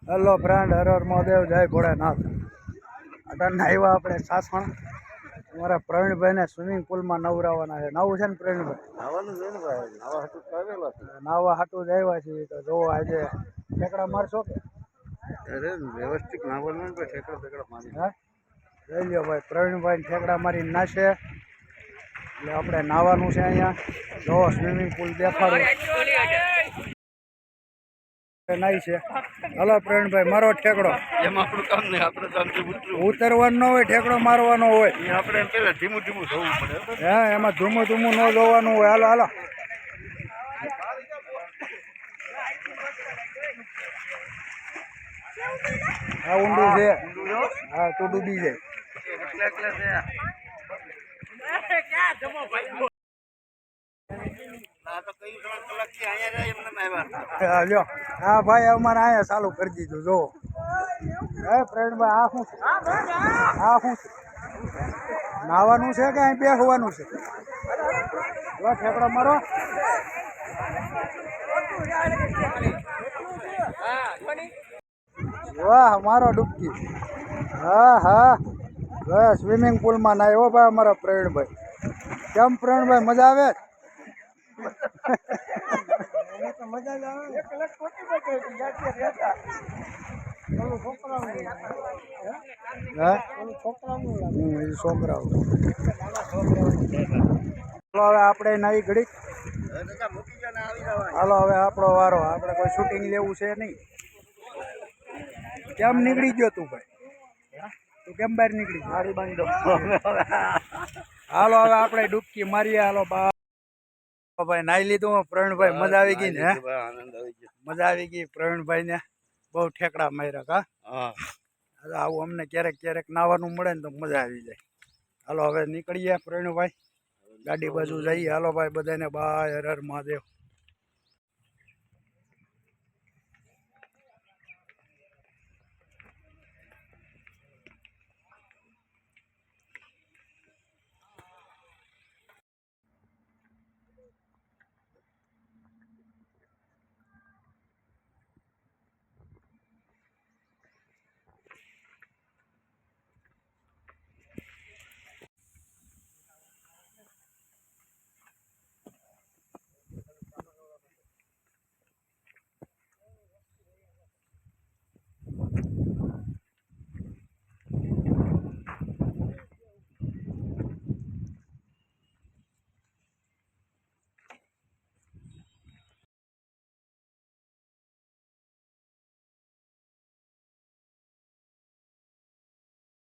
Hello friend, Har Har Mahadev, જય ભોળેનાથ. અટાણ આવ્યા આપણે સાસણ. અમારા પ્રવીણભાઈને સ્વિમિંગ પુલમાં નવરાવાના છે. નવું છે ને પ્રવીણભાઈ? નાવાનું છે ને ભાઈ, નાવા હાટું આવેલા છે. નાવા હાટું જ આવ્યા છીએ. તો જો આજે ઠેકડા મારશો કે? અરે વ્યવસ્થિત નાવાનું ને ઠેકડા મારી. હા, લઈ લ્યો ભાઈ. પ્રવીણભાઈ ઠેકડા મારીને નાશે એટલે આપણે નાવાનું છે અહીંયા. જો સ્વિમિંગ પુલ દેખાડો નાઈ છે. હલો પ્રવીણભાઈ, મારો ઠેકડો. એમાં આપણું કામ નહીં, આપણે કામ ઉતરવાનું ન હોય, ઠેકડો મારવાનો હોય. એ આપણે પેલા ધીમું ધીમું જોવું પડે. હે, એમાં ધૂમું ધૂમું ન જોવાનું હોય. હાલો હાલો. આ ઊંડું છે. હા, તું ડૂબી જાય. લ્યો, હા ભાઈ, અમારે અહીંયા ચાલુ કરી દીધું. જો હે પ્રવીણભાઈ, આ શું છે? આ શું છે? નાવાનું છે કે અહીં બેસવાનું છે? લો ઠેકડો મારો. વાહ, મારો ડૂબકી. હા હા, બસ સ્વિમિંગ પુલમાં ના આવ્યો ભાઈ અમારા પ્રવીણભાઈ. કેમ પ્રવીણભાઈ, મજા આવે? છોકરાઓ હવે આપણે નવી ઘડી. હાલો હવે આપણો વારો. આપણે કોઈ શૂટિંગ લેવું છે નહીં. કેમ નીકળી ગયો તું ભાઈ? તું કેમ બહાર નીકળી ગયો? મારી બાંધો. હાલો હવે આપણે ડૂબકી મારીએ. હાલો બા ભાઈ, નાઈ લીધું પ્રવીણભાઈ? મજા આવી ગઈ ને? હે, મજા આવી ગઈ પ્રવીણભાઈ ને? બહુ ઠેકડા માર્યા. હા, આવું અમને ક્યારેક ક્યારેક નાવાનું મળે ને તો મજા આવી જાય. હાલો હવે નીકળીએ પ્રવીણભાઈ, ગાડી બાજુ જઈએ. હાલો ભાઈ, બધાને બાય, હર હર મહાદેવ.